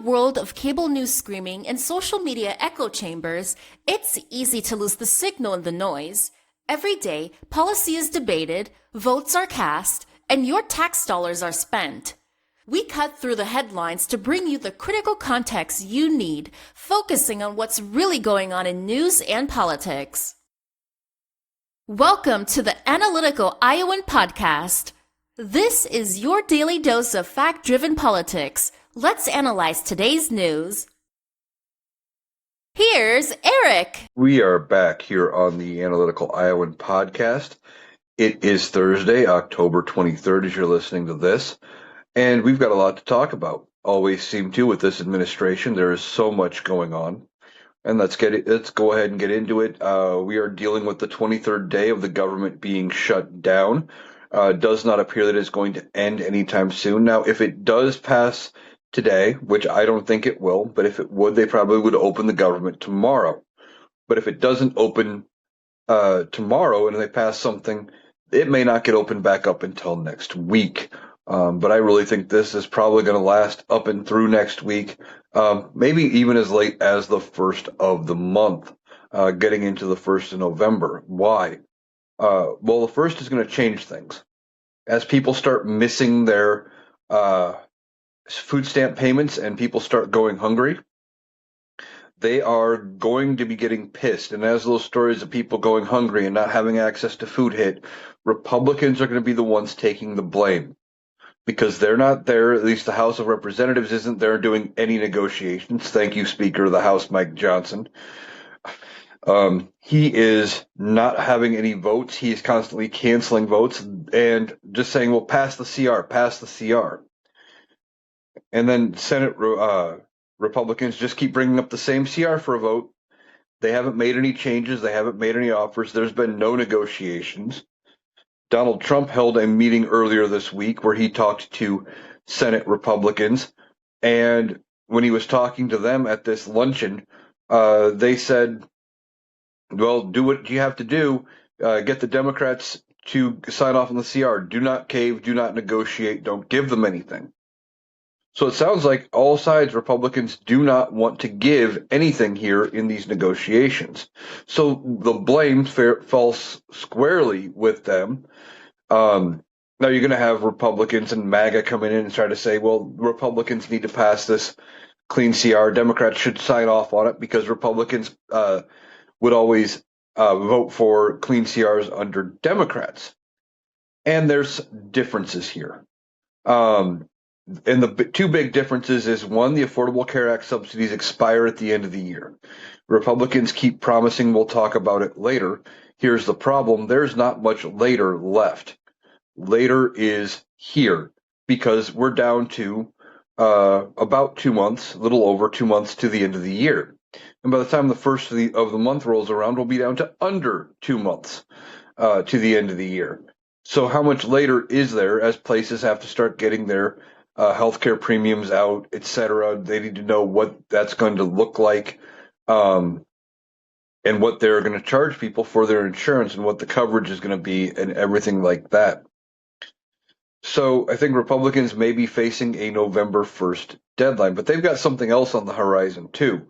world of cable news screaming and social media echo chambers, it's easy to lose the signal in the noise. Every day, policy is debated, votes are cast, and your tax dollars are spent. We cut through the headlines to bring you the critical context you need, focusing on what's really going on in news and politics. Welcome to the Analytical Iowan Podcast. This is your daily dose of fact-driven politics. Let's analyze today's news. Here's Eric. We are back here on the Analytical Iowan Podcast. It is Thursday, October 23rd, as you're listening to this. And we've got a lot to talk about. Always seem to with this administration. There is so much going on. And let's go ahead and get into it. We are dealing with the 23rd day of the government being shut down. Does not appear that it's going to end anytime soon. Now, if it does pass today, which I don't think it will, but if it would, they probably would open the government tomorrow. But if it doesn't open tomorrow and they pass something, it may not get opened back up until next week. But I really think this is probably going to last up and through next week, maybe even as late as the 1st of the month, getting into the 1st of November. Why? Well, the 1st is going to change things. As people start missing their food stamp payments and people start going hungry, they are going to be getting pissed. And as those stories of people going hungry and not having access to food hit, Republicans are going to be the ones taking the blame. Because they're not there, at least the House of Representatives isn't there doing any negotiations. Thank you, Speaker of the House, Mike Johnson. He is not having any votes. He is constantly canceling votes and just saying, well, pass the CR. And then Senate Republicans just keep bringing up the same CR for a vote. They haven't made any changes. They haven't made any offers. There's been no negotiations. Donald Trump held a meeting earlier this week where he talked to Senate Republicans, and when he was talking to them at this luncheon, they said, well, do what you have to do, get the Democrats to sign off on the CR. Do not cave, do not negotiate, don't give them anything. So it sounds like all sides, Republicans do not want to give anything here in these negotiations. So the blame falls squarely with them. Now you're going to have Republicans and MAGA coming in and try to say, well, Republicans need to pass this clean CR. Democrats should sign off on it because Republicans would always vote for clean CRs under Democrats. And there's differences here. And the two big differences is, one, the Affordable Care Act subsidies expire at the end of the year. Republicans keep promising we'll talk about it later. Here's the problem. There's not much later left. Later is here because we're down to about 2 months, a little over 2 months to the end of the year. And by the time the first of the month rolls around, we'll be down to under 2 months to the end of the year. So how much later is there as places have to start getting their healthcare premiums out, et cetera? They need to know what that's going to look like, and what they're going to charge people for their insurance and what the coverage is going to be and everything like that. So I think Republicans may be facing a November 1st deadline, but they've got something else on the horizon too,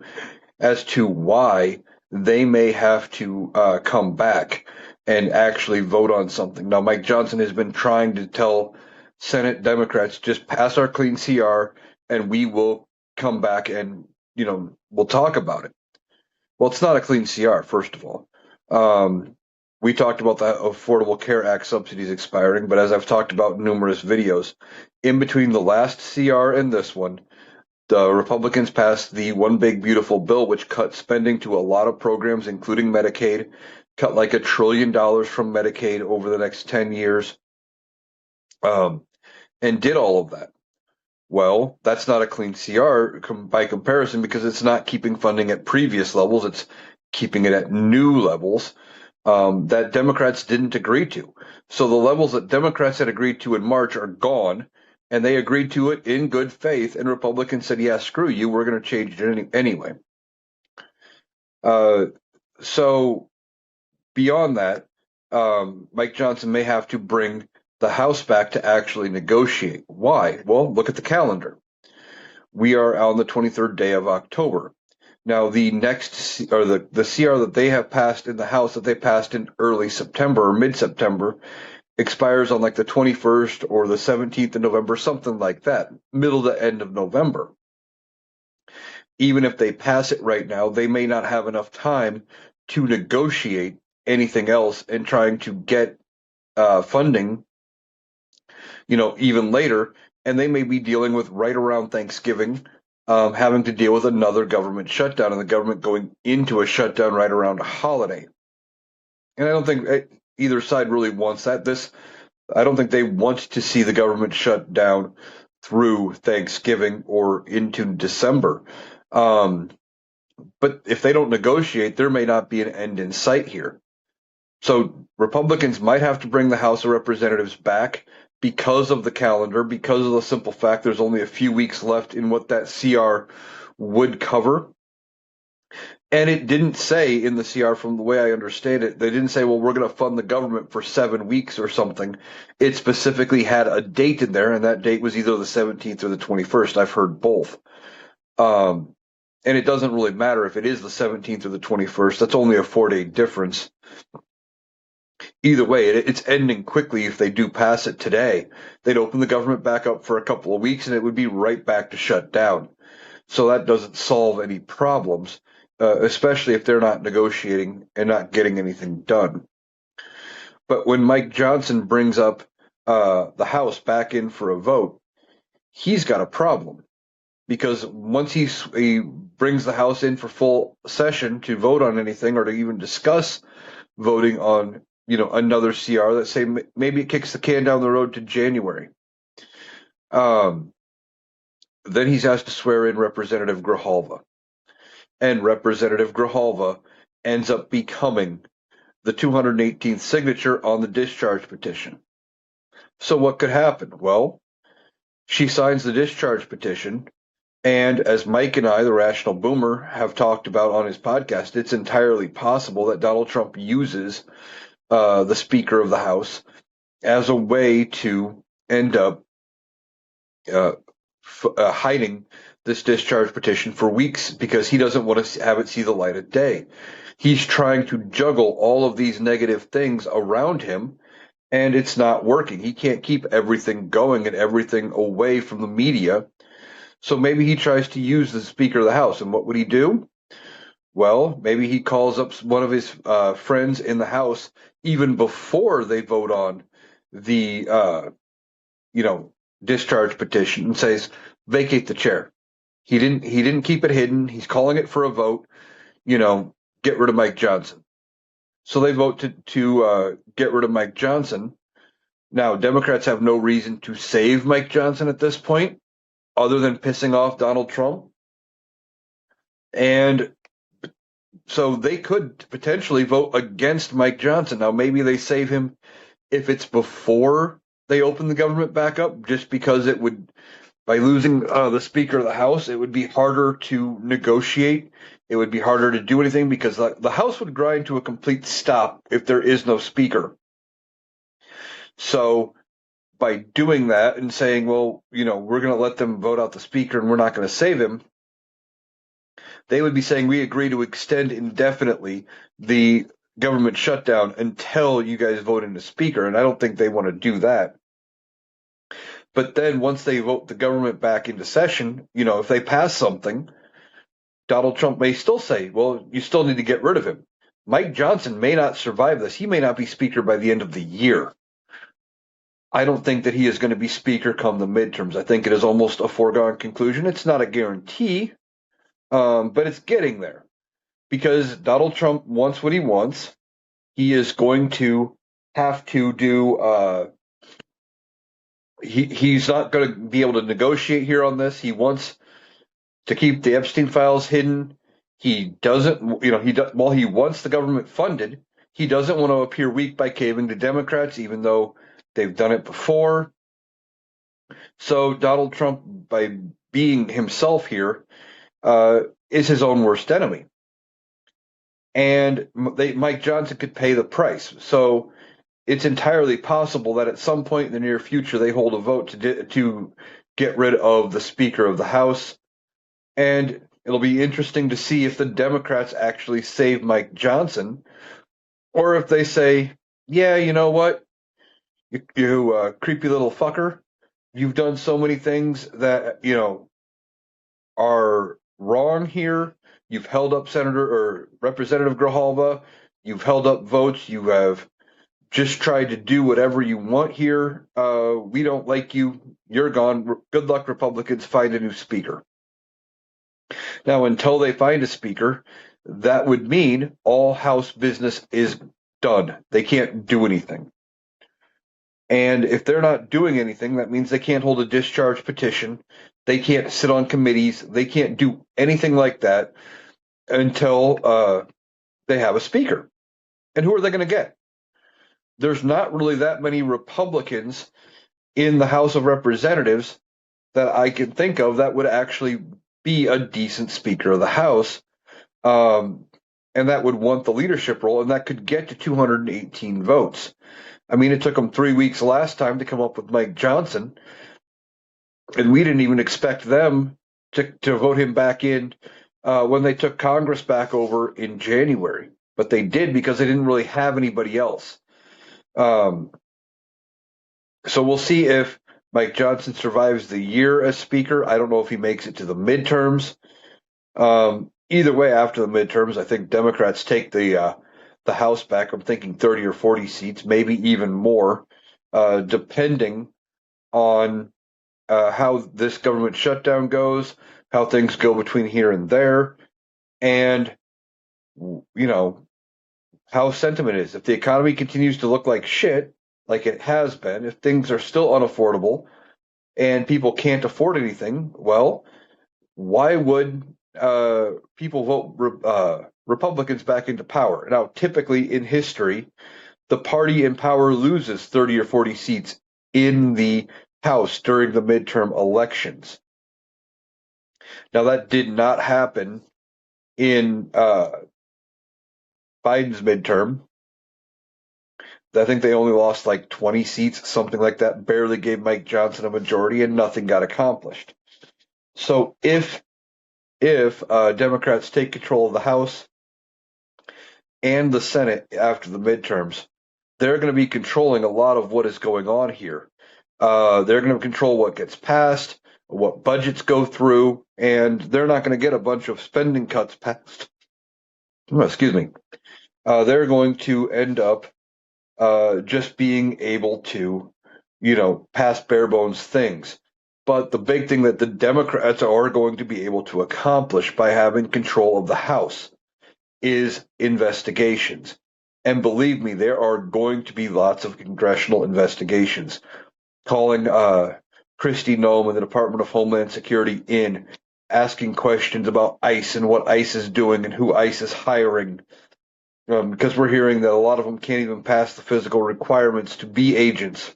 as to why they may have to come back and actually vote on something. Now, Mike Johnson has been trying to tell Senate Democrats, just pass our clean CR and we will come back and, we'll talk about it. Well, it's not a clean CR, first of all. We talked about the Affordable Care Act subsidies expiring, but as I've talked about in numerous videos, in between the last CR and this one, the Republicans passed the One Big Beautiful Bill, which cut spending to a lot of programs, including Medicaid, cut like $1 trillion from Medicaid over the next 10 years. And did all of that. Well, that's not a clean CR by comparison because it's not keeping funding at previous levels. It's keeping it at new levels that Democrats didn't agree to. So the levels that Democrats had agreed to in March are gone, and they agreed to it in good faith, and Republicans said, yeah, screw you, we're going to change it anyway. So beyond that, Mike Johnson may have to bring the House back to actually negotiate. Why? Well, look at the calendar. We are on the 23rd day of October. Now, the next, or the CR that they have passed in the House that they passed in early September or mid-September expires on like the 21st or the 17th of November, something like that, middle to end of November. Even if they pass it right now, they may not have enough time to negotiate anything else and trying to get funding, even later. And they may be dealing with right around Thanksgiving, having to deal with another government shutdown and the government going into a shutdown right around a holiday. And I don't think either side really wants that. I don't think they want to see the government shut down through Thanksgiving or into December. But if they don't negotiate, there may not be an end in sight here. So Republicans might have to bring the House of Representatives back because of the calendar, because of the simple fact there's only a few weeks left in what that CR would cover. And it didn't say in the CR, from the way I understand it, they didn't say, well, we're going to fund the government for 7 weeks or something. It specifically had a date in there, and that date was either the 17th or the 21st. I've heard both. And it doesn't really matter if it is the 17th or the 21st. That's only a 4-day difference. Either way, it's ending quickly if they do pass it today. They'd open the government back up for a couple of weeks, and it would be right back to shut down. So that doesn't solve any problems, especially if they're not negotiating and not getting anything done. But when Mike Johnson brings up the House back in for a vote, he's got a problem. Because once he brings the House in for full session to vote on anything or to even discuss voting on, another CR, let's say maybe it kicks the can down the road to January. Then he's asked to swear in Representative Grijalva. And Representative Grijalva ends up becoming the 218th signature on the discharge petition. So what could happen? Well, she signs the discharge petition. And as Mike and I, the Rational Boomer, have talked about on his podcast, it's entirely possible that Donald Trump uses the Speaker of the House as a way to end up hiding this discharge petition for weeks because he doesn't want to have it see the light of day. He's trying to juggle all of these negative things around him, and it's not working. He can't keep everything going and everything away from the media. So maybe he tries to use the Speaker of the House. And what would he do? Well, maybe he calls up one of his friends in the House even before they vote on the, discharge petition and says, vacate the chair. He didn't keep it hidden. He's calling it for a vote. Get rid of Mike Johnson. So they vote to get rid of Mike Johnson. Now, Democrats have no reason to save Mike Johnson at this point, other than pissing off Donald Trump. And so they could potentially vote against Mike Johnson. Now, maybe they save him if it's before they open the government back up, just because it would, by losing the Speaker of the House, it would be harder to negotiate. It would be harder to do anything because the House would grind to a complete stop if there is no Speaker. So by doing that and saying, well, we're going to let them vote out the Speaker and we're not going to save him, they would be saying we agree to extend indefinitely the government shutdown until you guys vote in the Speaker. And I don't think they want to do that. But then once they vote the government back into session, if they pass something, Donald Trump may still say, well, you still need to get rid of him. Mike Johnson may not survive this. He may not be Speaker by the end of the year. I don't think that he is going to be Speaker come the midterms. I think it is almost a foregone conclusion. It's not a guarantee, but it's getting there. Because Donald Trump wants what he wants. He is going to have to do he's not going to be able to negotiate here on this. He wants to keep the Epstein files hidden. He doesn't, while he wants the government funded, he doesn't want to appear weak by caving to Democrats, even though they've done it before. So Donald Trump, by being himself here, is his own worst enemy. And Mike Johnson could pay the price. So it's entirely possible that at some point in the near future they hold a vote to get rid of the Speaker of the House. And it'll be interesting to see if the Democrats actually save Mike Johnson, or if they say, yeah, you know what, you creepy little fucker, you've done so many things that, are wrong here. You've held up Senator or Representative Grijalva. You've held up votes. You have just tried to do whatever you want here. We don't like you. You're gone. Good luck, Republicans. Find a new speaker. Now, until they find a speaker, that would mean all House business is done. They can't do anything. And if they're not doing anything, that means they can't hold a discharge petition. They can't sit on committees. They can't do anything like that until they have a speaker. And who are they going to get? There's not really that many Republicans in the House of Representatives that I can think of that would actually be a decent Speaker of the House, and that would want the leadership role, and that could get to 218 votes. I mean, it took them 3 weeks last time to come up with Mike Johnson, and we didn't even expect them to vote him back in when they took Congress back over in January. But they did because they didn't really have anybody else. So we'll see if Mike Johnson survives the year as Speaker. I don't know if he makes it to the midterms. Either way, after the midterms, I think Democrats take the House back. I'm thinking 30 or 40 seats, maybe even more, depending on how this government shutdown goes, how things go between here and there, and how sentiment is. If the economy continues to look like shit, like it has been, if things are still unaffordable and people can't afford anything, well, why would people vote Republicans back into power? Now, typically in history, the party in power loses 30 or 40 seats in the House during the midterm elections. Now, that did not happen in Biden's midterm. I think they only lost like 20 seats, something like that, barely gave Mike Johnson a majority, and nothing got accomplished. So if Democrats take control of the House and the Senate after the midterms, they're going to be controlling a lot of what is going on here. They're going to control what gets passed, what budgets go through, and they're not going to get a bunch of spending cuts passed. Excuse me. They're going to end up just being able to, pass bare bones things. But the big thing that the Democrats are going to be able to accomplish by having control of the House is investigations. And believe me, there are going to be lots of congressional investigations. Calling Kristi Noem and the Department of Homeland Security in, asking questions about ICE and what ICE is doing and who ICE is hiring. Because we're hearing that a lot of them can't even pass the physical requirements to be agents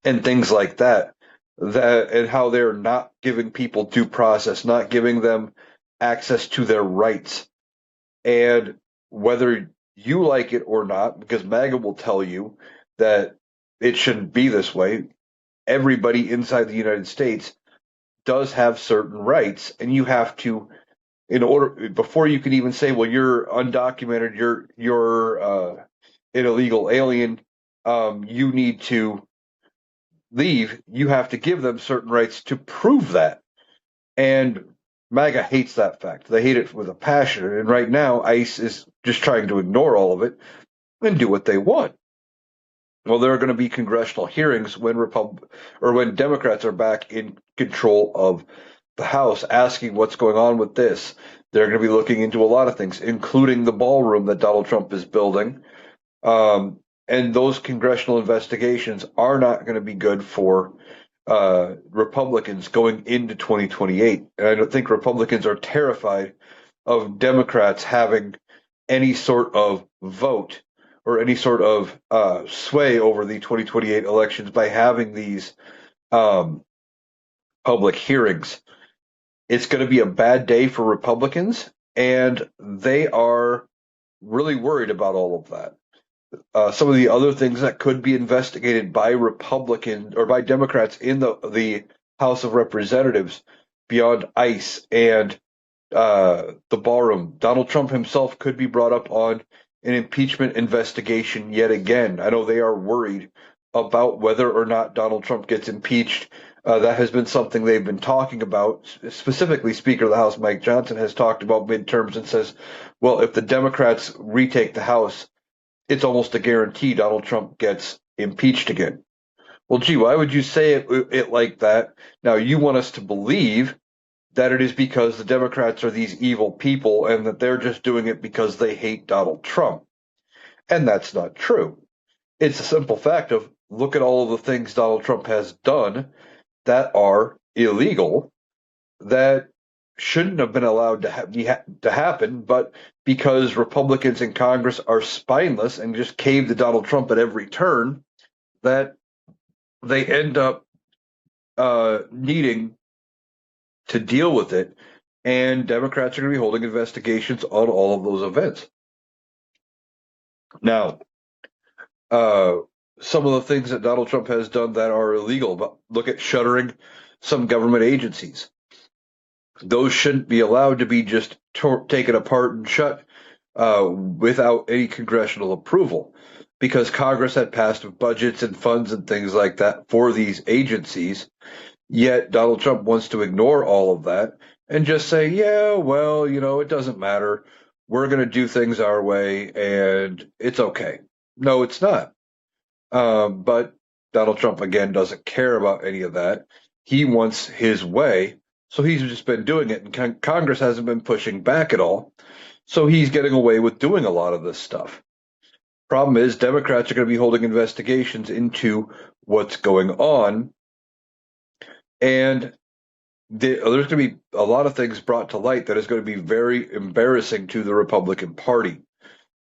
and things like that. And how they're not giving people due process, not giving them access to their rights. And whether you like it or not, because MAGA will tell you that it shouldn't be this way, everybody inside the United States does have certain rights, and you have to, in order, before you can even say, well, you're undocumented, you're an illegal alien, you need to leave, you have to give them certain rights to prove that. And MAGA hates that fact. They hate it with a passion. And right now, ICE is just trying to ignore all of it and do what they want. Well, there are going to be congressional hearings when when Democrats are back in control of the House, asking what's going on with this. They're going to be looking into a lot of things, including the ballroom that Donald Trump is building. And those congressional investigations are not going to be good for Republicans going into 2028. And I don't think Republicans are terrified of Democrats having any sort of vote or any sort of sway over the 2028 elections by having these public hearings. It's going to be a bad day for Republicans, and they are really worried about all of that. Some of the other things that could be investigated by Republicans or by Democrats in the House of Representatives beyond ICE and the ballroom. Donald Trump himself could be brought up on an impeachment investigation yet again. I know they are worried about whether or not Donald Trump gets impeached. That has been something they've been talking about. Specifically, Speaker of the House Mike Johnson has talked about midterms and says, well, if the Democrats retake the House, it's almost a guarantee Donald Trump gets impeached again. Well, gee, why would you say it like that? Now, you want us to believe that it is because the Democrats are these evil people and that they're just doing it because they hate Donald Trump. And that's not true. It's a simple fact of look at all of the things Donald Trump has done that are illegal, that shouldn't have been allowed to happen, but because Republicans in Congress are spineless and just cave to Donald Trump at every turn, that they end up needing to deal with it, and Democrats are going to be holding investigations on all of those events. Now, some of the things that Donald Trump has done that are illegal, but look at shuttering some government agencies. Those shouldn't be allowed to be just taken apart and shut without any congressional approval, because Congress had passed budgets and funds and things like that for these agencies. Yet Donald Trump wants to ignore all of that and just say, yeah, well, it doesn't matter. We're going to do things our way and it's okay. No, it's not. But Donald Trump, again, doesn't care about any of that. He wants his way. So he's just been doing it. And Congress hasn't been pushing back at all. So he's getting away with doing a lot of this stuff. Problem is, Democrats are going to be holding investigations into what's going on. And there's going to be a lot of things brought to light that is going to be very embarrassing to the Republican Party.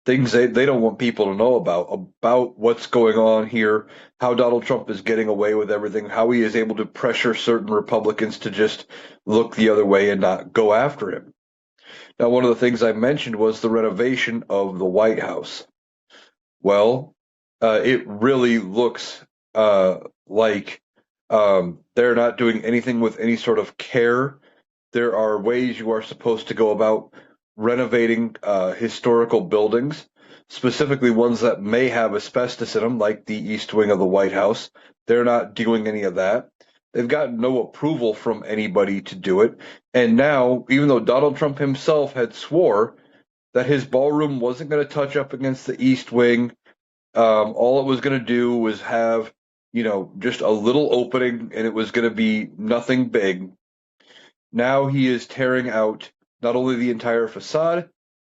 Things they don't want people to know about what's going on here, how Donald Trump is getting away with everything, how he is able to pressure certain Republicans to just look the other way and not go after him. Now, one of the things I mentioned was the renovation of the White House. Well, it really looks like they're not doing anything with any sort of care. There are ways you are supposed to go about renovating historical buildings, specifically ones that may have asbestos in them, like the East Wing of the White House. They're not doing any of that. They've got no approval from anybody to do it. And now, even though Donald Trump himself had swore that his ballroom wasn't going to touch up against the East Wing, all it was going to do was have, just a little opening, and it was going to be nothing big. Now he is tearing out not only the entire facade,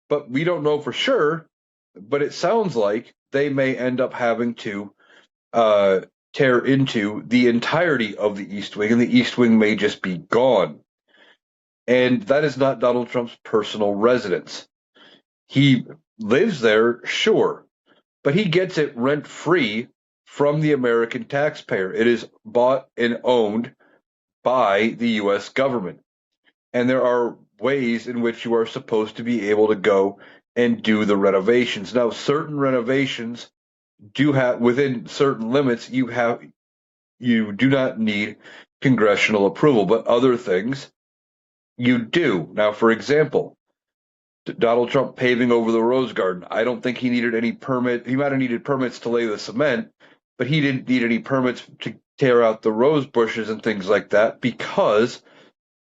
but we don't know for sure, but it sounds like they may end up having to tear into the entirety of the East Wing, and the East Wing may just be gone. And that is not Donald Trump's personal residence. He lives there, sure, but he gets it rent-free from the American taxpayer. It is bought and owned by the U.S. government. And there are ways in which you are supposed to be able to go and do the renovations. Now, certain renovations do have, within certain limits, you do not need congressional approval, but other things you do. Now, for example, Donald Trump paving over the Rose Garden. I don't think he needed any permit. He might have needed permits to lay the cement, but he didn't need any permits to tear out the rose bushes and things like that because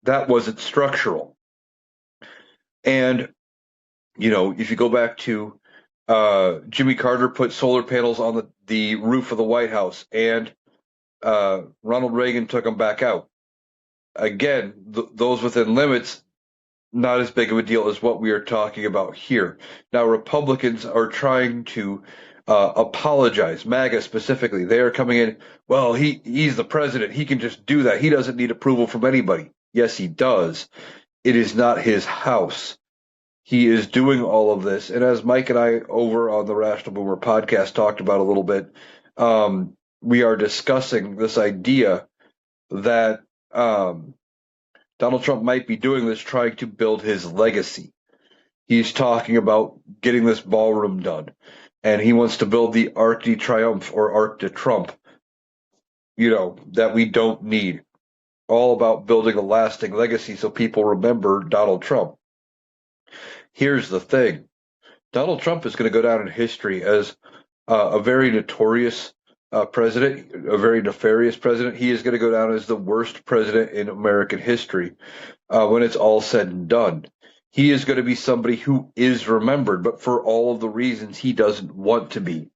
that wasn't structural. And, if you go back to Jimmy Carter put solar panels on the roof of the White House, and Ronald Reagan took them back out. Again, those within limits, not as big of a deal as what we are talking about here. Now, Republicans are trying to apologize, MAGA specifically. They are coming in, well, he's the president. He can just do that. He doesn't need approval from anybody. Yes, he does. It is not his house. He is doing all of this. And as Mike and I over on the Rational Boomer podcast talked about a little bit, we are discussing this idea that Donald Trump might be doing this trying to build his legacy. He's talking about getting this ballroom done, and he wants to build the Arc de Triomphe or Arc de Trump, that we don't need. all about building a lasting legacy so people remember Donald Trump. Here's the thing. Donald Trump is going to go down in history as a very notorious president, a very nefarious president. He is going to go down as the worst president in American history when it's all said and done. He is going to be somebody who is remembered, but for all of the reasons he doesn't want to be,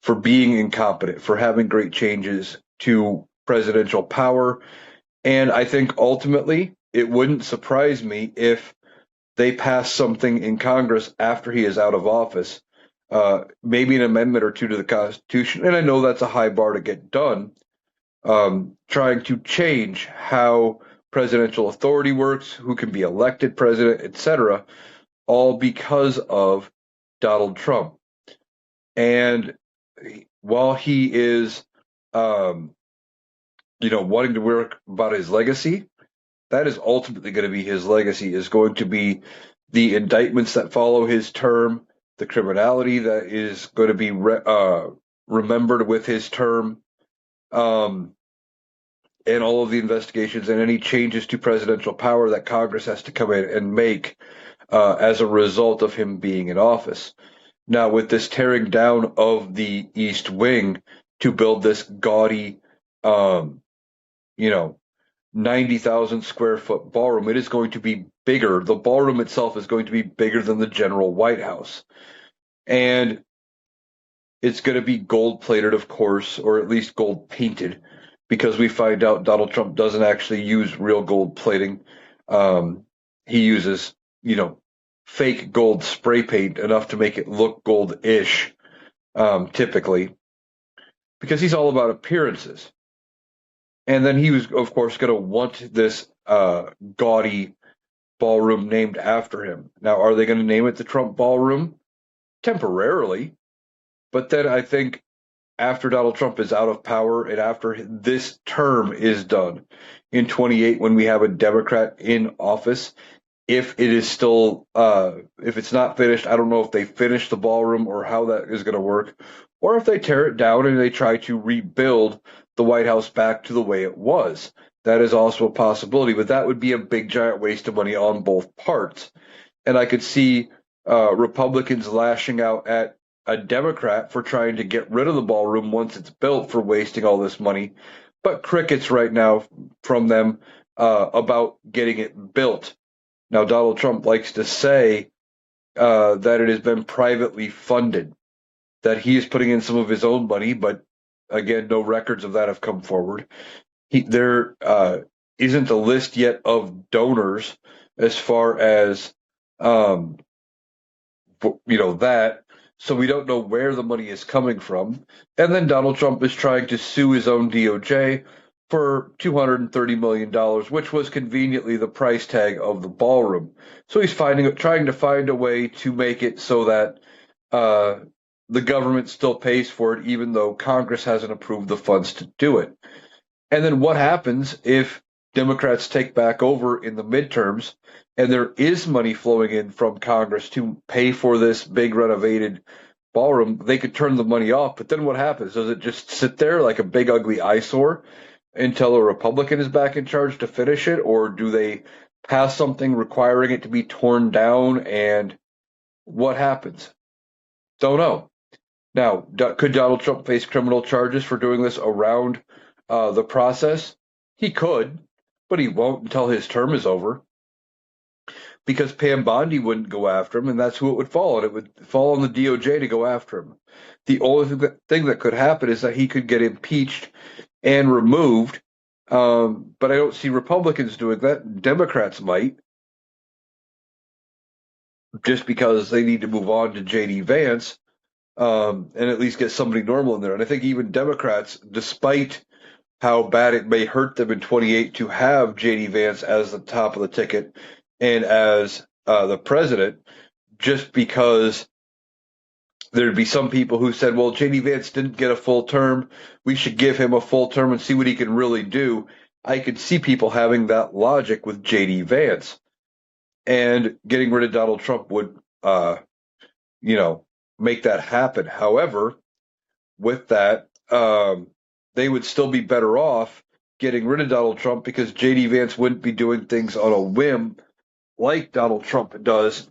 for being incompetent, for having great changes to presidential power. And I think ultimately it wouldn't surprise me if they pass something in Congress after he is out of office, maybe an amendment or two to the Constitution. And I know that's a high bar to get done, trying to change how presidential authority works, who can be elected president, etc., all because of Donald Trump. And while he is, wanting to work about his legacy, that is ultimately going to be his legacy, is going to be the indictments that follow his term, the criminality that is going to be remembered with his term, and all of the investigations and any changes to presidential power that Congress has to come in and make as a result of him being in office. Now, with this tearing down of the East Wing to build this gaudy, 90,000 square foot ballroom, it is going to be bigger. The ballroom itself is going to be bigger than the general White House. And it's going to be gold plated, of course, or at least gold painted, because we find out Donald Trump doesn't actually use real gold plating. He uses, fake gold spray paint, enough to make it look gold-ish, typically, because he's all about appearances. And then he was, of course, going to want this gaudy ballroom named after him. Now, are they going to name it the Trump Ballroom? Temporarily. But then I think after Donald Trump is out of power and after this term is done in 28, when we have a Democrat in office, if it is still, if it's not finished, I don't know if they finish the ballroom or how that is going to work, or if they tear it down and they try to rebuild the White House back to the way it was. That is also a possibility, but that would be a big giant waste of money on both parts. And I could see Republicans lashing out at a Democrat for trying to get rid of the ballroom once it's built, for wasting all this money, but crickets right now from them about getting it built. Now, Donald Trump likes to say that it has been privately funded, that he is putting in some of his own money, but again, no records of that have come forward. There isn't a list yet of donors as far as, that. So we don't know where the money is coming from. And then Donald Trump is trying to sue his own DOJ for $230 million, which was conveniently the price tag of the ballroom. So he's trying to find a way to make it so that the government still pays for it, even though Congress hasn't approved the funds to do it. And then what happens if Democrats take back over in the midterms and there is money flowing in from Congress to pay for this big renovated ballroom? They could turn the money off, but then what happens? Does it just sit there like a big ugly eyesore until a Republican is back in charge to finish it? Or do they pass something requiring it to be torn down, and what happens? Don't know. Now, could Donald Trump face criminal charges for doing this around the process? He could, but he won't until his term is over, because Pam Bondi wouldn't go after him, and that's who it would fall on. It would fall on the DOJ to go after him. The only thing that could happen is that he could get impeached and removed, but I don't see Republicans doing that. Democrats might, just because they need to move on to J.D. Vance, and at least get somebody normal in there. And I think even Democrats, despite how bad it may hurt them in 28 to have J.D. Vance as the top of the ticket and as the president, just because there'd be some people who said, well, J.D. Vance didn't get a full term, we should give him a full term and see what he can really do. I could see people having that logic with J.D. Vance. And getting rid of Donald Trump would, make that happen. However, with that, they would still be better off getting rid of Donald Trump because J.D. Vance wouldn't be doing things on a whim like Donald Trump does,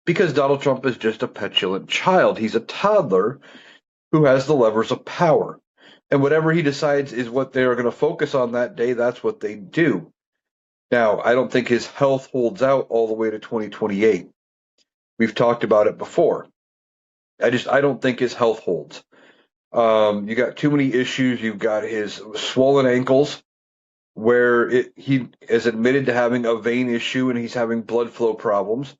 because Donald Trump is just a petulant child. He's a toddler who has the levers of power. And whatever he decides is what they're going to focus on that day, that's what they do. Now, I don't think his health holds out all the way to 2028. We've talked about it before. I don't think his health holds. You got too many issues. You've got his swollen ankles, where he is admitted to having a vein issue and he's having blood flow problems.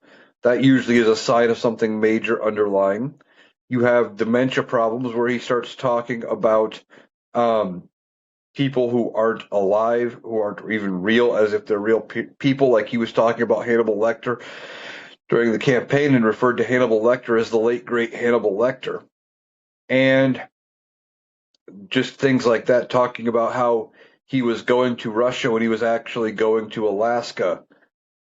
That usually is a sign of something major underlying. You have dementia problems where he starts talking about people who aren't alive, who aren't even real, as if they're real people. Like he was talking about Hannibal Lecter during the campaign and referred to Hannibal Lecter as the late, great Hannibal Lecter. And just things like that, talking about how he was going to Russia when he was actually going to Alaska.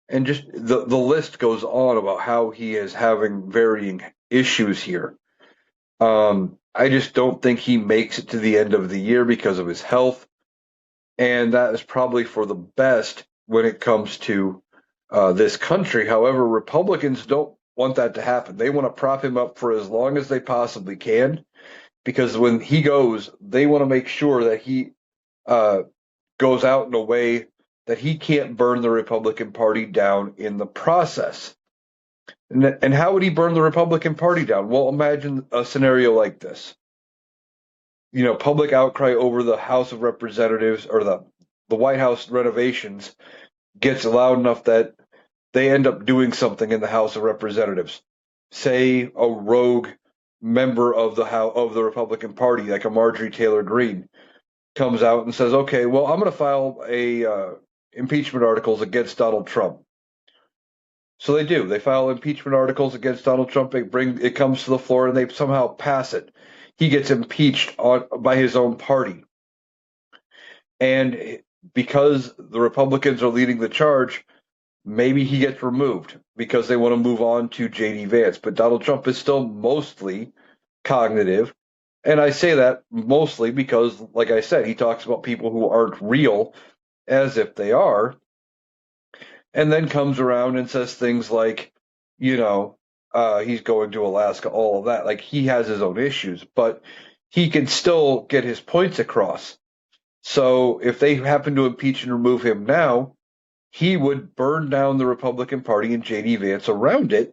And just the list goes on about how he is having varying issues here. I just don't think he makes it to the end of the year because of his health. And that is probably for the best when it comes to this country. However, Republicans don't want that to happen. They want to prop him up for as long as they possibly can, because when he goes, they want to make sure that he goes out in a way that he can't burn the Republican Party down in the process. And how would he burn the Republican Party down? Well, imagine a scenario like this. Public outcry over the House of Representatives or the White House renovations gets loud enough that they end up doing something in the House of Representatives. Say a rogue member of the Republican Party, like a Marjorie Taylor Greene, comes out and says, "Okay, well, I'm going to file impeachment articles against Donald Trump." So they do. They file impeachment articles against Donald Trump. It comes to the floor, and they somehow pass it. He gets impeached by his own party. And because the Republicans are leading the charge, maybe he gets removed because they want to move on to J.D. Vance. But Donald Trump is still mostly cognitive. And I say that mostly because, like I said, he talks about people who aren't real as if they are, and then comes around and says things like, he's going to Alaska, all of that. Like, he has his own issues, but he can still get his points across. So if they happen to impeach and remove him now, he would burn down the Republican Party and J.D. Vance around it,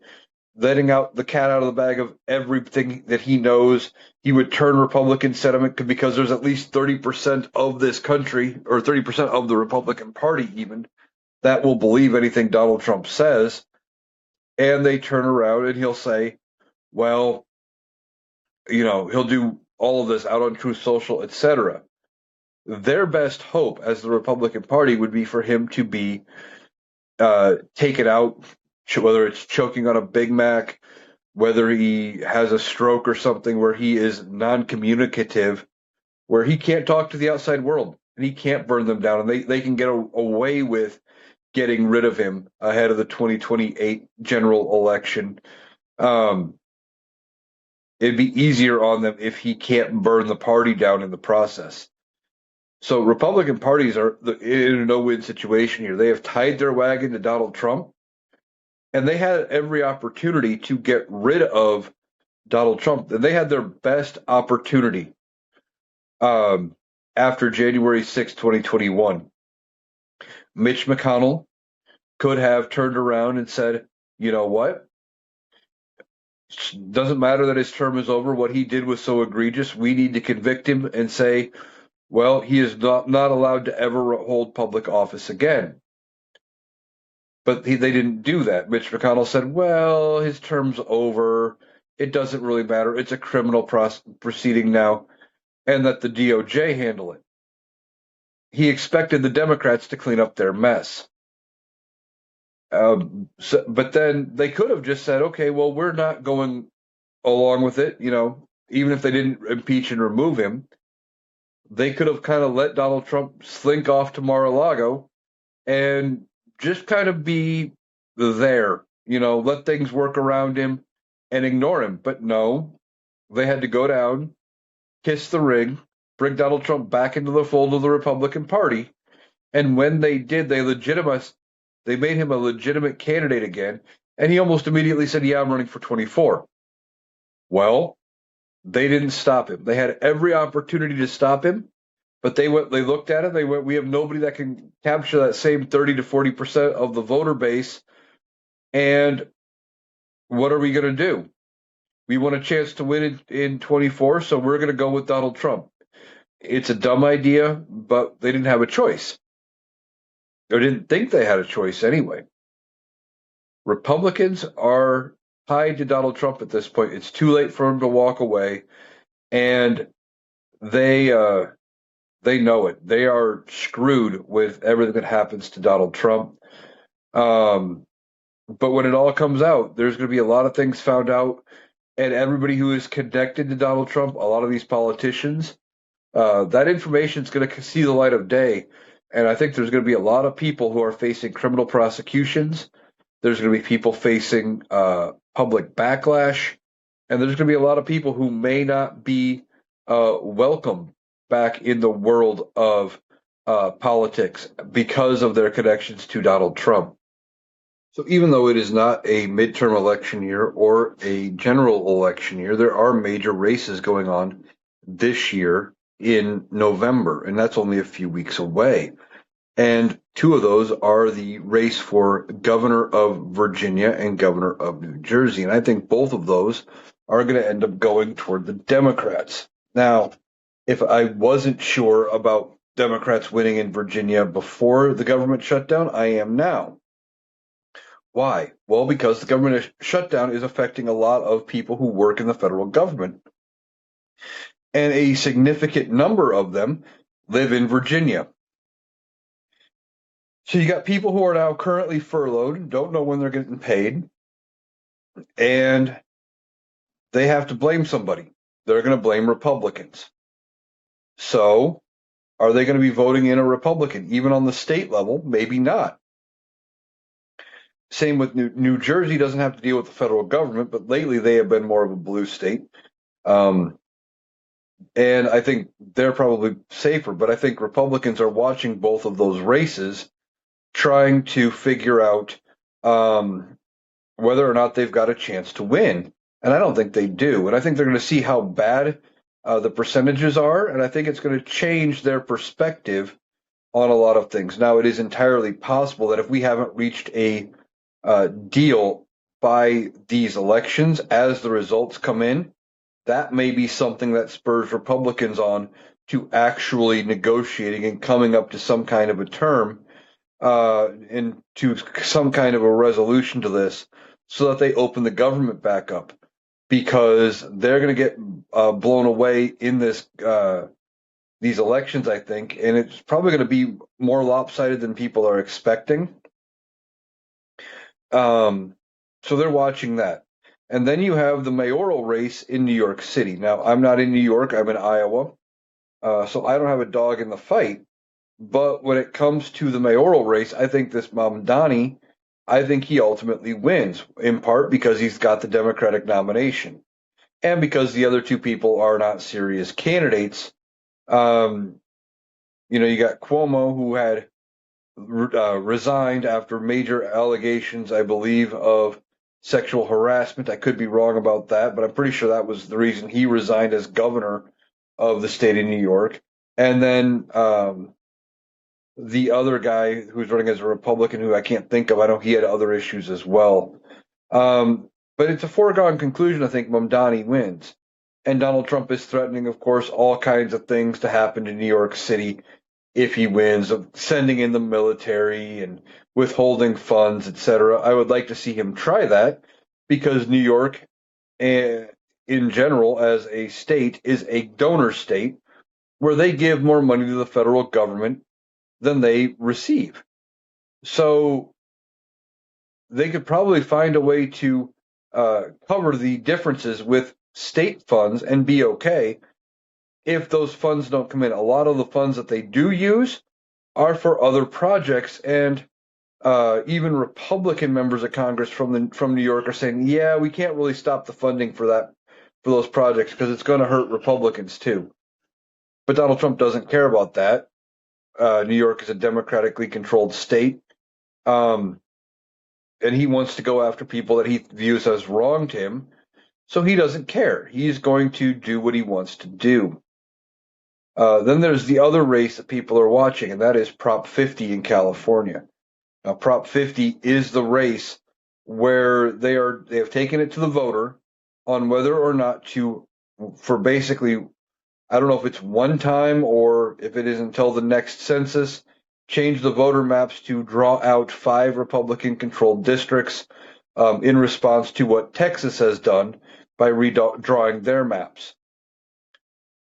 letting out the cat out of the bag of everything that he knows. He would turn Republican sentiment, because there's at least 30% of this country, or 30% of the Republican Party even, that will believe anything Donald Trump says. And they turn around and he'll say, well, he'll do all of this out on Truth Social, etc. Their best hope as the Republican Party would be for him to be taken out, whether it's choking on a Big Mac, whether he has a stroke or something where he is non-communicative, where he can't talk to the outside world and he can't burn them down, and they can get away with getting rid of him ahead of the 2028 general election. It'd be easier on them if he can't burn the party down in the process. So Republican parties are in a no-win situation here. They have tied their wagon to Donald Trump, and they had every opportunity to get rid of Donald Trump. And they had their best opportunity after January 6, 2021. Mitch McConnell could have turned around and said, you know what? Doesn't matter that his term is over. What he did was so egregious. We need to convict him and say, well, he is not allowed to ever hold public office again. But they didn't do that. Mitch McConnell said, well, his term's over. It doesn't really matter. It's a criminal proceeding now, and let the DOJ handle it. He expected the Democrats to clean up their mess. But then they could have just said, okay, well, we're not going along with it. Even if they didn't impeach and remove him, they could have kind of let Donald Trump slink off to Mar-a-Lago and just kind of be there, let things work around him and ignore him. But no, they had to go down, kiss the ring, bring Donald Trump back into the fold of the Republican Party. And when they did, they made him a legitimate candidate again. And he almost immediately said, yeah, I'm running for 24. Well, they didn't stop him. They had every opportunity to stop him, but they looked at it, we have nobody that can capture that same 30 to 40% of the voter base. And what are we going to do? We want a chance to win in 24, so we're going to go with Donald Trump. It's a dumb idea, but they didn't have a choice. Or didn't think they had a choice anyway. Republicans are tied to Donald Trump at this point. It's too late for him to walk away, and they know it. They are screwed with everything that happens to Donald Trump. But when it all comes out, there's going to be a lot of things found out, and everybody who is connected to Donald Trump, a lot of these politicians, that information is going to see the light of day. And I think there's going to be a lot of people who are facing criminal prosecutions. There's going to be people facing public backlash, and there's going to be a lot of people who may not be welcome back in the world of politics because of their connections to Donald Trump. So even though it is not a midterm election year or a general election year, there are major races going on this year in November, and that's only a few weeks away. And two of those are the race for governor of Virginia and governor of New Jersey. And I think both of those are going to end up going toward the Democrats. Now, if I wasn't sure about Democrats winning in Virginia before the government shutdown, I am now. Why? Well, because the government shutdown is affecting a lot of people who work in the federal government. And a significant number of them live in Virginia. So you got people who are now currently furloughed, don't know when they're getting paid, and they have to blame somebody. They're going to blame Republicans. So are they going to be voting in a Republican, even on the state level? Maybe not. Same with New Jersey doesn't have to deal with the federal government, but lately they have been more of a blue state. And I think they're probably safer, but I think Republicans are watching both of those races, trying to figure out whether or not they've got a chance to win. And I don't think they do. And I think they're going to see how bad the percentages are, and I think it's going to change their perspective on a lot of things. Now, it is entirely possible that if we haven't reached a deal by these elections as the results come in, that may be something that spurs Republicans on to actually negotiating and coming up to some kind of a term and to some kind of a resolution to this so that they open the government back up, because they're going to get blown away in these elections, I think, and it's probably going to be more lopsided than people are expecting. So they're watching that. And then you have the mayoral race in New York City. Now, I'm not in New York, I'm in Iowa, so I don't have a dog in the fight. But when it comes to the mayoral race, I think this Mamdani, I think he ultimately wins, in part because he's got the Democratic nomination and because the other two people are not serious candidates. You got Cuomo, who had resigned after major allegations, I believe, of sexual harassment. I could be wrong about that, but I'm pretty sure that was the reason he resigned as governor of the state of New York. And then the other guy who's running as a Republican, who I can't think of, I know he had other issues as well. But it's a foregone conclusion, I think Mamdani wins. And Donald Trump is threatening, of course, all kinds of things to happen to New York City if he wins, of sending in the military and withholding funds, etc. I would like to see him try that, because New York, in general, as a state, is a donor state where they give more money to the federal government than they receive. So they could probably find a way to cover the differences with state funds and be okay if those funds don't come in. A lot of the funds that they do use are for other projects, and even Republican members of Congress from New York are saying, yeah, we can't really stop the funding for those projects because it's going to hurt Republicans too. But Donald Trump doesn't care about that. New York is a democratically controlled state. And he wants to go after people that he views as wronged him. So he doesn't care. He's going to do what he wants to do. Then there's the other race that people are watching, and that is Prop 50 in California. Now, Prop 50 is the race where they have taken it to the voter on whether or not for basically, I don't know if it's one time or if it is until the next census, change the voter maps to draw out 5 Republican-controlled districts in response to what Texas has done by redrawing their maps.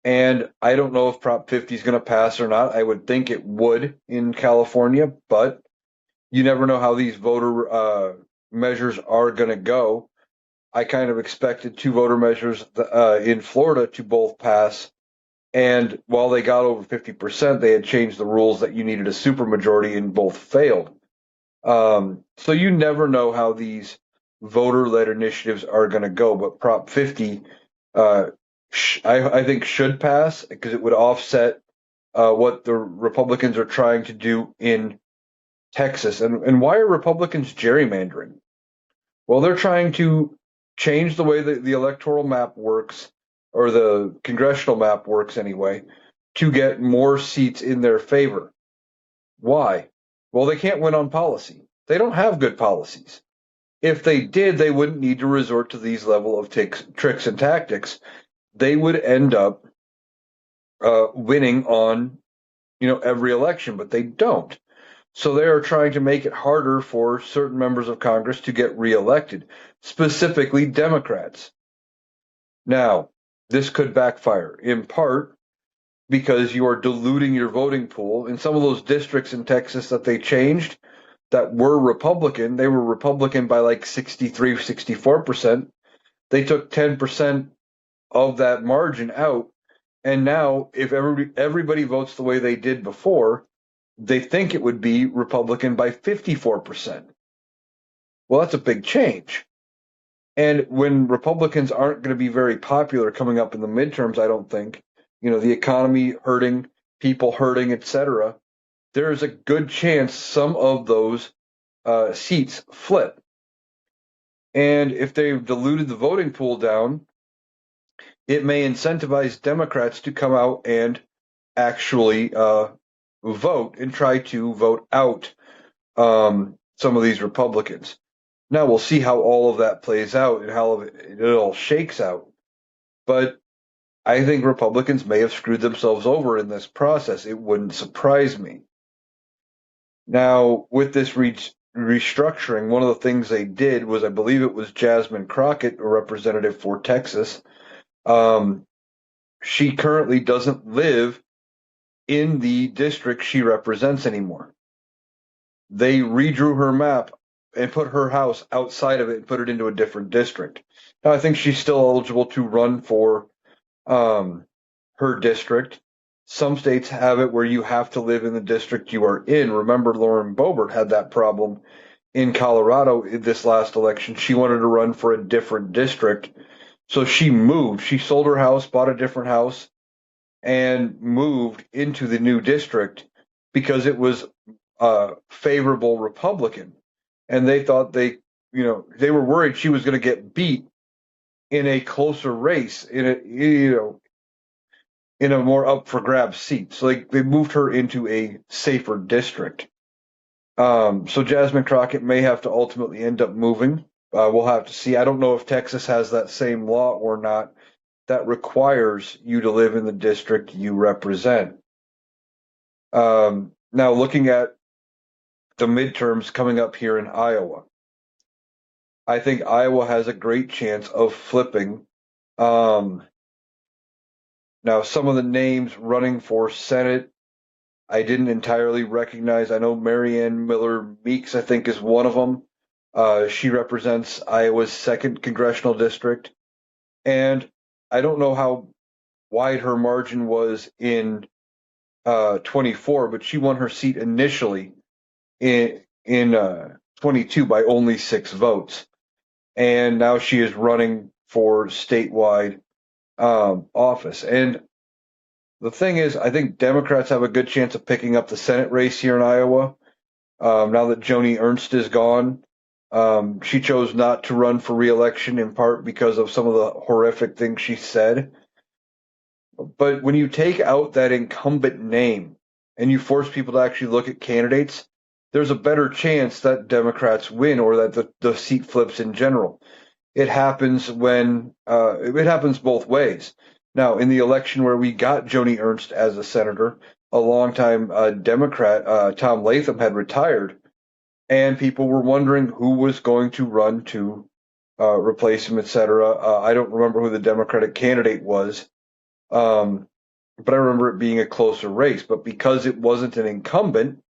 And I don't know if Prop 50 is going to pass or not. I would think it would in California, but you never know how these voter measures are going to go. I kind of expected 2 voter measures in Florida to both pass. And while they got over 50%, they had changed the rules that you needed a supermajority and both failed. So you never know how these voter-led initiatives are going to go. But Prop 50, I think, should pass because it would offset what the Republicans are trying to do in Texas. And why are Republicans gerrymandering? Well, they're trying to change the way that the electoral map works, or the congressional map works anyway, to get more seats in their favor. Why? Well, they can't win on policy. They don't have good policies. If they did, they wouldn't need to resort to these level of tricks and tactics. They would end up winning on every election, but they don't. So they are trying to make it harder for certain members of Congress to get reelected, specifically Democrats. Now, this could backfire, in part because you are diluting your voting pool. In some of those districts in Texas that they changed that were Republican, they were Republican by like 63, 64%. They took 10% of that margin out. And now, if everybody votes the way they did before, they think it would be Republican by 54%. Well, that's a big change. And when Republicans aren't going to be very popular coming up in the midterms, I don't think, the economy hurting, people hurting, etc., there is a good chance some of those seats flip. And if they've diluted the voting pool down, it may incentivize Democrats to come out and actually vote and try to vote out some of these Republicans. Now we'll see how all of that plays out and how it all shakes out. But I think Republicans may have screwed themselves over in this process. It wouldn't surprise me. Now, with this restructuring, one of the things they did was, I believe it was Jasmine Crockett, a representative for Texas. She currently doesn't live in the district she represents anymore. They redrew her map and put her house outside of it and put it into a different district. Now, I think she's still eligible to run for her district. Some states have it where you have to live in the district you are in. Remember, Lauren Boebert had that problem in Colorado in this last election. She wanted to run for a different district. So she moved. She sold her house, bought a different house, and moved into the new district because it was favorable Republican. And they thought they were worried she was going to get beat in a closer race, in a more up for grabs seat. So they moved her into a safer district. So Jasmine Crockett may have to ultimately end up moving. We'll have to see. I don't know if Texas has that same law or not that requires you to live in the district you represent. Now, looking at the midterms coming up here in Iowa, I think Iowa has a great chance of flipping. Now, some of the names running for Senate, I didn't entirely recognize. I know Marianne Miller Meeks, I think, is one of them. She represents Iowa's 2nd congressional district. And I don't know how wide her margin was in 24, but she won her seat initially in 22 by only 6 votes. And now she is running for statewide office. And the thing is, I think Democrats have a good chance of picking up the Senate race here in Iowa. Now that Joni Ernst is gone, she chose not to run for reelection in part because of some of the horrific things she said. But when you take out that incumbent name and you force people to actually look at candidates, there's a better chance that Democrats win or that the seat flips in general. It happens it happens both ways. Now, in the election where we got Joni Ernst as a senator, a longtime Democrat, Tom Latham, had retired, and people were wondering who was going to run to replace him, etc. I don't remember who the Democratic candidate was, um, but I remember it being a closer race. But because it wasn't an incumbent,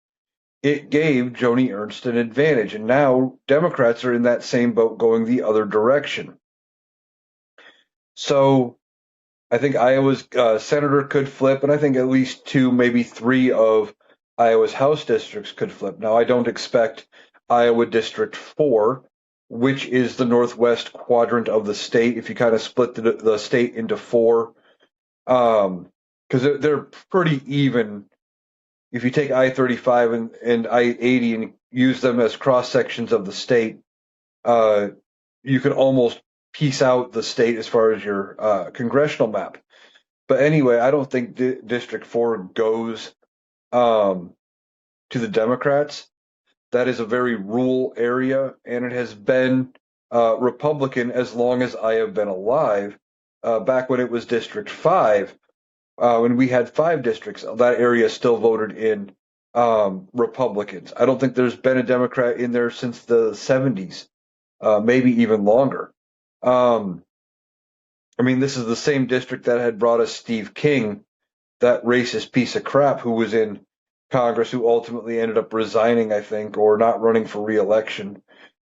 it gave Joni Ernst an advantage, and now Democrats are in that same boat going the other direction. So I think Iowa's senator could flip, and I think at least two, maybe three of Iowa's House districts could flip. Now, I don't expect Iowa District 4, which is the northwest quadrant of the state, if you kind of split the state into four, because they're pretty even. If you take I-35 and I-80 and use them as cross sections of the state, you can almost piece out the state as far as your congressional map. But anyway, I don't think District 4 goes to the Democrats. That is a very rural area, and it has been Republican as long as I have been alive. Back when it was District 5, when we had 5 districts, that area still voted in Republicans. I don't think there's been a Democrat in there since the 70s, maybe even longer. I mean, this is the same district that had brought us Steve King, that racist piece of crap who was in Congress, who ultimately ended up resigning, I think, or not running for reelection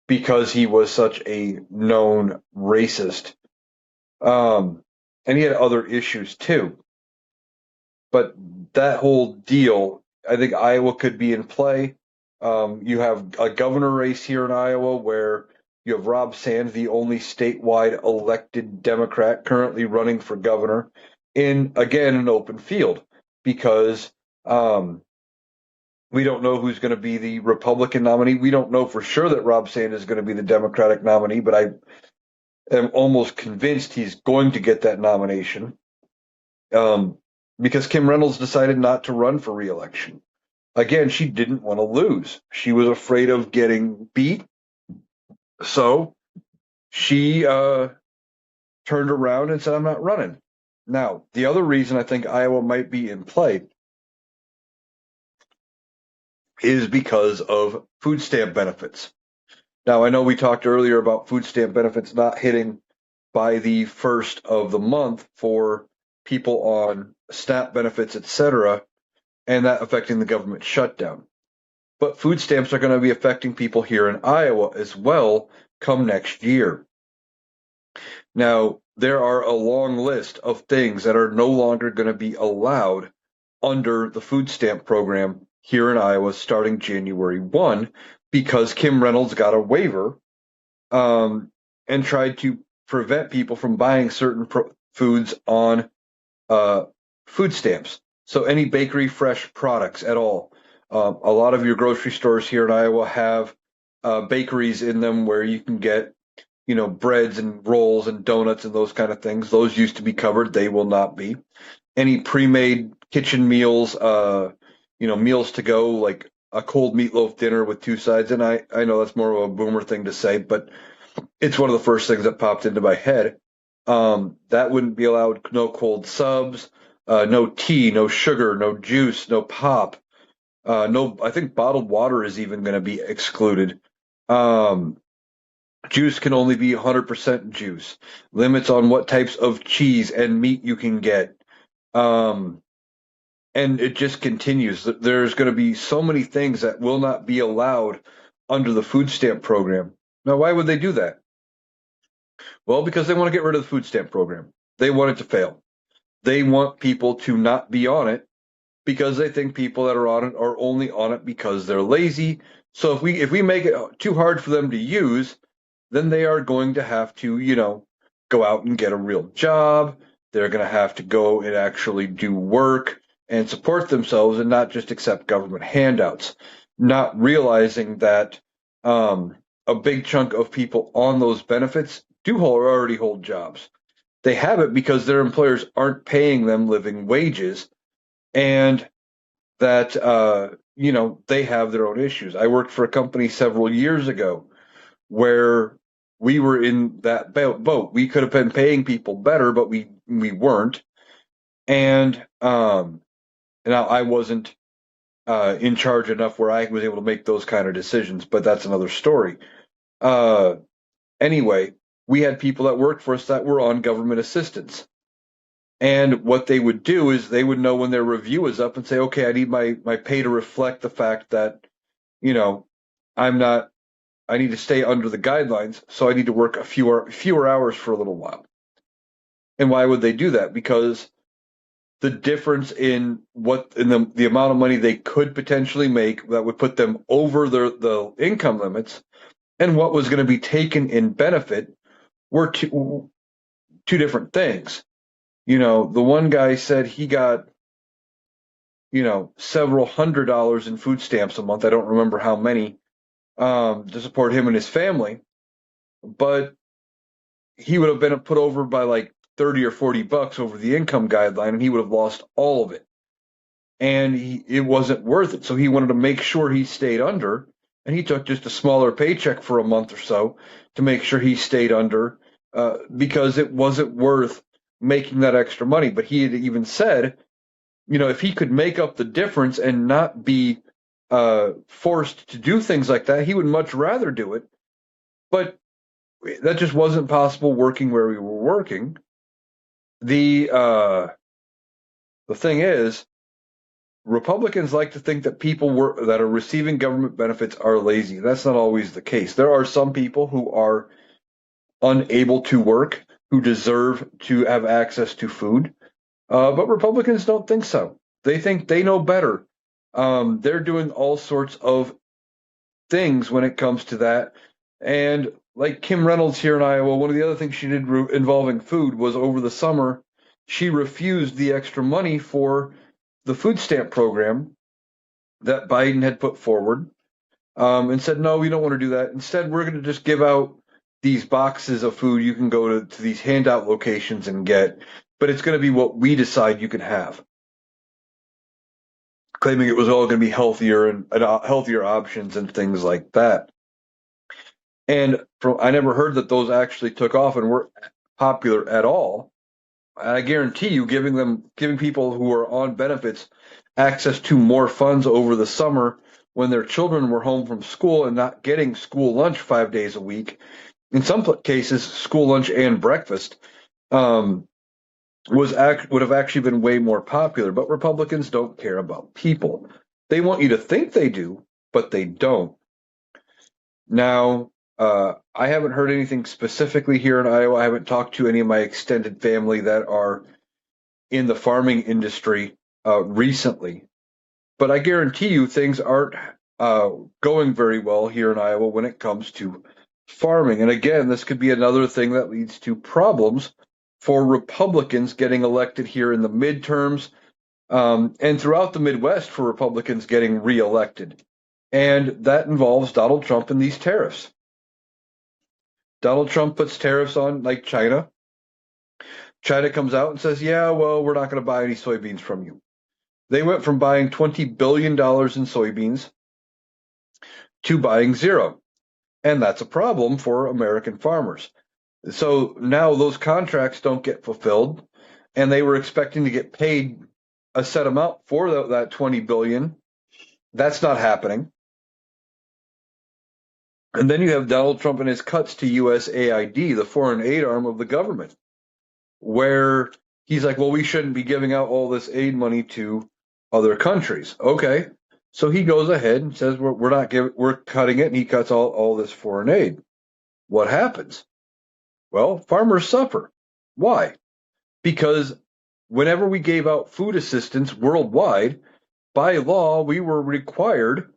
because he was such a known racist. And he had other issues too. But that whole deal, I think Iowa could be in play. You have a governor race here in Iowa where you have Rob Sands, the only statewide elected Democrat currently running for governor, in, again, an open field because we don't know who's going to be the Republican nominee. We don't know for sure that Rob Sands is going to be the Democratic nominee, but I am almost convinced he's going to get that nomination because Kim Reynolds decided not to run for reelection. Again, she didn't want to lose. She was afraid of getting beat. So she turned around and said, I'm not running. Now, the other reason I think Iowa might be in play is because of food stamp benefits. Now, I know we talked earlier about food stamp benefits not hitting by the first of the month for people on SNAP benefits, etc., and that affecting the government shutdown. But food stamps are going to be affecting people here in Iowa as well come next year. Now, there are a long list of things that are no longer going to be allowed under the food stamp program here in Iowa starting January 1 because Kim Reynolds got a waiver and tried to prevent people from buying certain foods on food stamps. So any bakery fresh products at all. A lot of your grocery stores here in Iowa have bakeries in them where you can get, breads and rolls and donuts and those kind of things. Those used to be covered. They will not be. Any pre-made kitchen meals, meals to go, like a cold meatloaf dinner with 2 sides. And I know that's more of a boomer thing to say, but it's one of the first things that popped into my head. That wouldn't be allowed. No cold subs, no tea, no sugar, no juice, no pop. No, I think bottled water is even going to be excluded. Juice can only be 100% juice. Limits on what types of cheese and meat you can get. And it just continues. There's going to be so many things that will not be allowed under the food stamp program. Now, why would they do that? Well, because they want to get rid of the food stamp program. They want it to fail. They want people to not be on it because they think people that are on it are only on it because they're lazy. So if we make it too hard for them to use, then they are going to have to, go out and get a real job, They're going to have to go and actually do work and support themselves and not just accept government handouts, not realizing that a big chunk of people on those benefits already hold jobs. They have it because their employers aren't paying them living wages, and that they have their own issues. I worked for a company several years ago where we were in that boat. We could have been paying people better, but we weren't. And now I wasn't in charge enough where I was able to make those kind of decisions, but that's another story. Anyway, we had people that worked for us that were on government assistance. And what they would do is they would know when their review is up and say, okay, I need my pay to reflect the fact that, I need to stay under the guidelines, so I need to work fewer hours for a little while. And why would they do that? Because the difference in the amount of money they could potentially make that would put them over the income limits and what was going to be taken in benefit were two different things. The one guy said he got, several $100s in food stamps a month. I don't remember how many, to support him and his family, but he would have been put over by like 30 or $40 over the income guideline, and he would have lost all of it. And it wasn't worth it. So he wanted to make sure he stayed under, and he took just a smaller paycheck for a month or so to make sure he stayed under, because it wasn't worth making that extra money. But he had even said, if he could make up the difference and not be forced to do things like that, he would much rather do it. But that just wasn't possible working where we were working. The thing is, Republicans like to think that people that are receiving government benefits are lazy. That's not always the case. There are some people who are unable to work, who deserve to have access to food. But Republicans don't think so. They think they know better. They're doing all sorts of things when it comes to that. And like Kim Reynolds here in Iowa, one of the other things she did involving food was over the summer, she refused the extra money for the food stamp program that Biden had put forward, and said, no, we don't want to do that. Instead, we're going to just give out these boxes of food you can go to these handout locations and get, but it's going to be what we decide you can have. Claiming it was all going to be healthier and healthier options and things like that. And I never heard that those actually took off and were popular at all. And I guarantee you, giving people who are on benefits access to more funds over the summer when their children were home from school and not getting school lunch 5 days a week, in some cases, school lunch and breakfast, would have actually been way more popular. But Republicans don't care about people. They want you to think they do, but they don't. Now, I haven't heard anything specifically here in Iowa. I haven't talked to any of my extended family that are in the farming industry recently. But I guarantee you things aren't going very well here in Iowa when it comes to farming. And again, this could be another thing that leads to problems for Republicans getting elected here in the midterms, and throughout the Midwest for Republicans getting reelected. And that involves Donald Trump and these tariffs. Donald Trump puts tariffs on like China. China comes out and says, yeah, well, we're not going to buy any soybeans from you. They went from buying $20 billion in soybeans to buying zero. And that's a problem for American farmers. So now those contracts don't get fulfilled, and they were expecting to get paid a set amount for that $20 billion. That's not happening. And then you have Donald Trump and his cuts to USAID, the foreign aid arm of the government, where he's like, well, we shouldn't be giving out all this aid money to other countries. Okay. So he goes ahead and says, we're cutting it, and he cuts all this foreign aid. What happens? Well, farmers suffer. Why? Because whenever we gave out food assistance worldwide, by law, we were required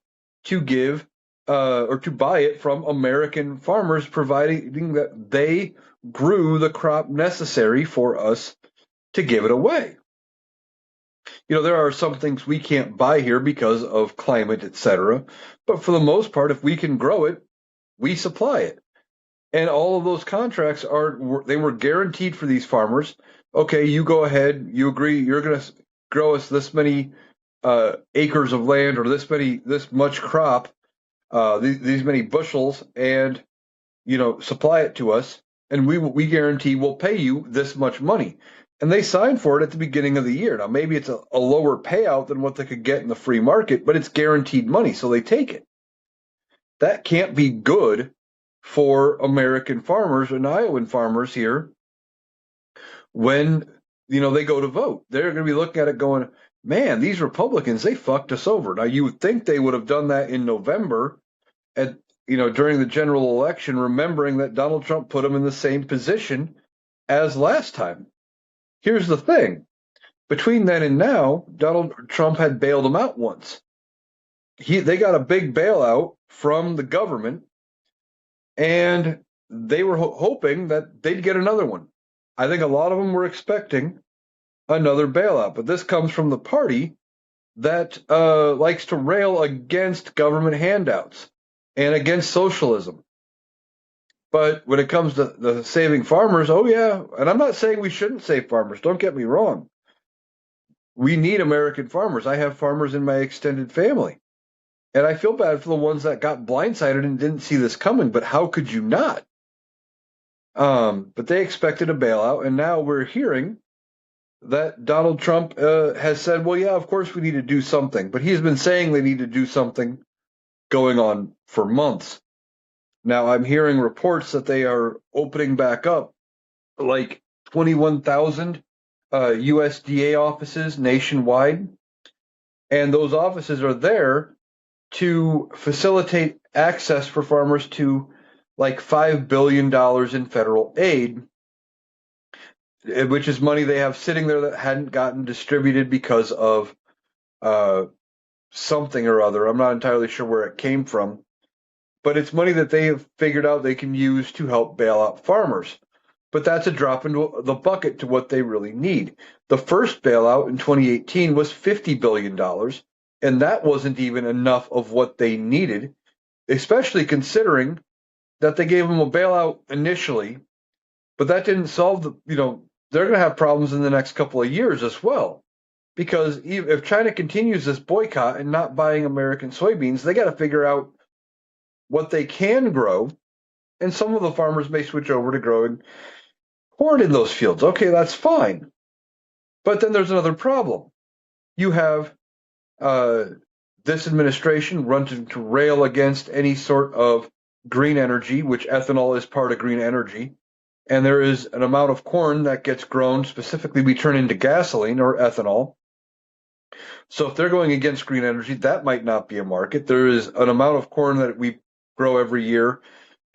to give or to buy it from American farmers, providing that they grew the crop necessary for us to give it away. There are some things we can't buy here because of climate, etc. But for the most part, if we can grow it, we supply it. And all of those contracts they were guaranteed for these farmers. Okay, you go ahead, you agree, you're going to grow us this many acres of land or this much crop, these many bushels, and supply it to us, and we guarantee we'll pay you this much money. And they signed for it at the beginning of the year. Now maybe it's a lower payout than what they could get in the free market, but it's guaranteed money, so they take it. That can't be good for American farmers and Iowan farmers here when they go to vote. They're going to be looking at it going, man, these Republicans, they fucked us over. Now you would think they would have done that in November during the general election, remembering that Donald Trump put them in the same position as last time. Here's the thing. Between then and now, Donald Trump had bailed them out once. They got a big bailout from the government, and they were hoping that they'd get another one. I think a lot of them were expecting another bailout, but this comes from the party that likes to rail against government handouts and against socialism. But when it comes to the saving farmers, oh yeah, and I'm not saying we shouldn't save farmers, don't get me wrong. We need American farmers. I have farmers in my extended family. And I feel bad for the ones that got blindsided and didn't see this coming, but how could you not? But they expected a bailout, and now we're hearing that Donald Trump has said, well, yeah, of course we need to do something. But he's been saying they need to do something going on for months. Now, I'm hearing reports that they are opening back up like 21,000 USDA offices nationwide. And those offices are there to facilitate access for farmers to like $5 billion in federal aid, which is money they have sitting there that hadn't gotten distributed because of something or other. I'm not entirely sure where it came from. But it's money that they have figured out they can use to help bail out farmers. But that's a drop into the bucket to what they really need. The first bailout in 2018 was $50 billion, and that wasn't even enough of what they needed, especially considering that they gave them a bailout initially, but that didn't solve they're going to have problems in the next couple of years as well. Because if China continues this boycott and not buying American soybeans, they got to figure out what they can grow, and some of the farmers may switch over to growing corn in those fields. Okay, that's fine. But then there's another problem. You have this administration running to rail against any sort of green energy, which ethanol is part of green energy. And there is an amount of corn that gets grown, specifically we turn into gasoline or ethanol. So if they're going against green energy, that might not be a market. There is an amount of corn that we grow every year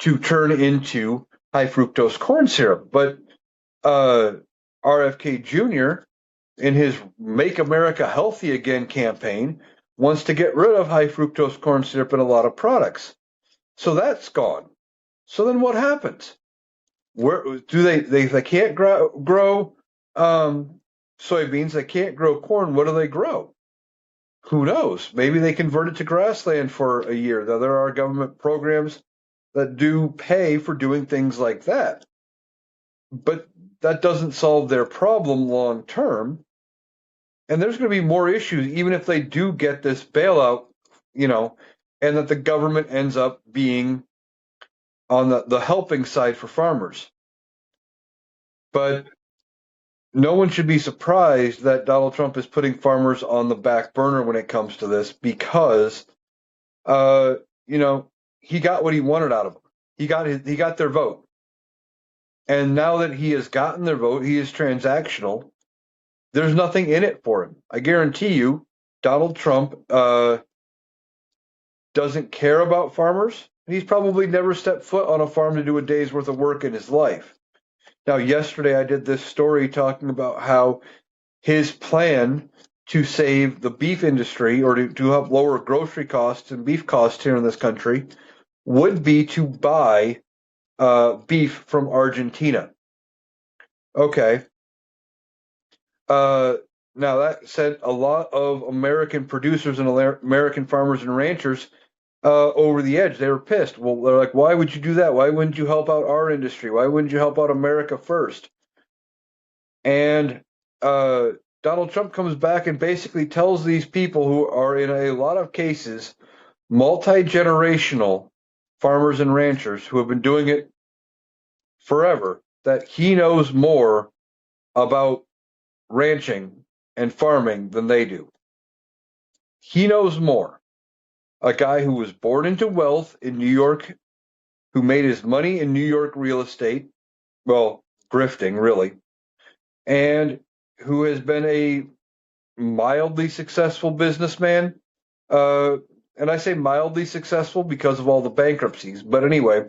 to turn into high fructose corn syrup. But RFK Jr., in his Make America Healthy Again campaign, wants to get rid of high fructose corn syrup in a lot of products. So that's gone. So then what happens? Where do they can't grow soybeans, they can't grow corn. What do they grow? Who knows? Maybe they convert it to grassland for a year. Now, there are government programs that do pay for doing things like that. But that doesn't solve their problem long term. And there's going to be more issues, even if they do get this bailout, and that the government ends up being on the helping side for farmers. But no one should be surprised that Donald Trump is putting farmers on the back burner when it comes to this, because, he got what he wanted out of them. He got their vote. And now that he has gotten their vote, he is transactional. There's nothing in it for him. I guarantee you, Donald Trump doesn't care about farmers. He's probably never stepped foot on a farm to do a day's worth of work in his life. Now, yesterday I did this story talking about how his plan to save the beef industry, or to help lower grocery costs and beef costs here in this country, would be to buy beef from Argentina. Okay. Now that sent a lot of American producers and American farmers and ranchers over the edge. They were pissed. Well, they're like, why would you do that? Why wouldn't you help out our industry? Why wouldn't you help out America first? And Donald Trump comes back and basically tells these people, who are in a lot of cases multi-generational farmers and ranchers who have been doing it forever, that he knows more about ranching and farming than they do. He knows more. A guy who was born into wealth in New York, who made his money in New York real estate, well, grifting really, and who has been a mildly successful businessman. And I say mildly successful because of all the bankruptcies. But anyway,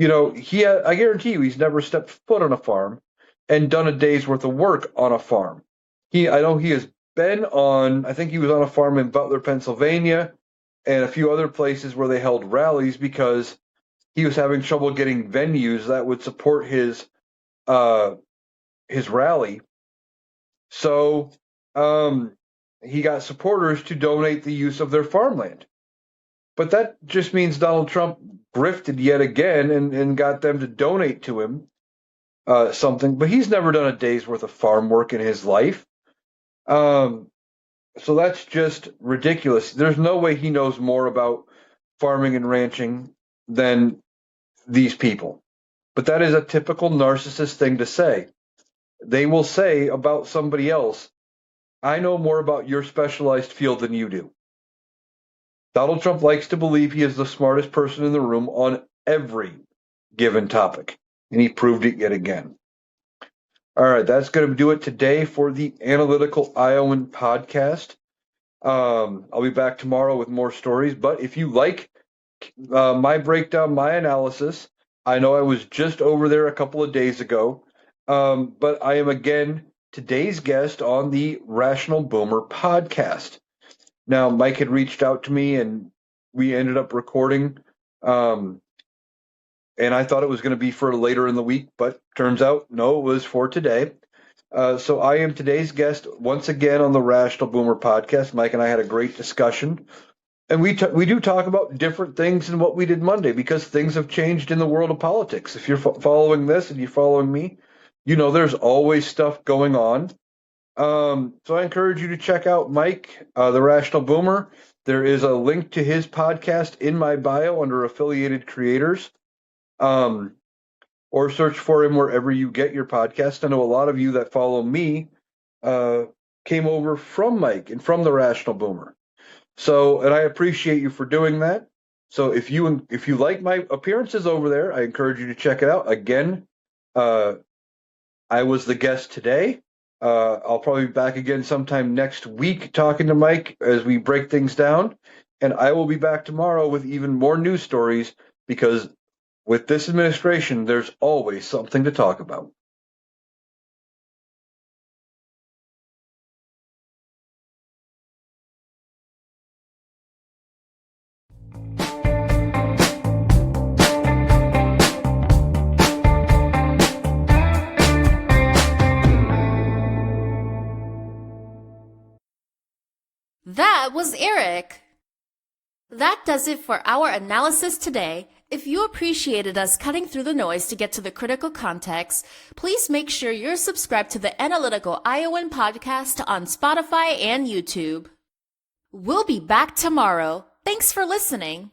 I guarantee you he's never stepped foot on a farm and done a day's worth of work on a farm. I know he has been on, I think he was on a farm in Butler, Pennsylvania, and a few other places where they held rallies because he was having trouble getting venues that would support his rally. So he got supporters to donate the use of their farmland. But that just means Donald Trump grifted yet again and got them to donate to him something. But he's never done a day's worth of farm work in his life. So that's just ridiculous. There's no way he knows more about farming and ranching than these people. But that is a typical narcissist thing to say. They will say about somebody else, I know more about your specialized field than you do. Donald Trump likes to believe he is the smartest person in the room on every given topic, and he proved it yet again. All right, that's going to do it today for the Analytical Iowan podcast. I'll be back tomorrow with more stories, but if you like my breakdown, my analysis, I know I was just over there a couple of days ago, but I am again today's guest on the Rational Boomer podcast. Now, Mike had reached out to me, and we ended up recording, and I thought it was going to be for later in the week, but turns out, no, it was for today. So I am today's guest once again on the Rational Boomer podcast. Mike and I had a great discussion, and we do talk about different things than what we did Monday because things have changed in the world of politics. If you're following this and you're following me, there's always stuff going on. So I encourage you to check out Mike, the Rational Boomer. There is a link to his podcast in my bio under affiliated creators. Or search for him wherever you get your podcast. I know a lot of you that follow me came over from Mike and from the Rational Boomer. So, and I appreciate you for doing that. So if you like my appearances over there, I encourage you to check it out. Again, I was the guest today. I'll probably be back again sometime next week talking to Mike as we break things down. And I will be back tomorrow with even more news stories because with this administration, there's always something to talk about. That was Eric. That does it for our analysis today. If you appreciated us cutting through the noise to get to the critical context, please make sure you're subscribed to the Analytical Iowan podcast on Spotify and YouTube. We'll be back tomorrow. Thanks for listening.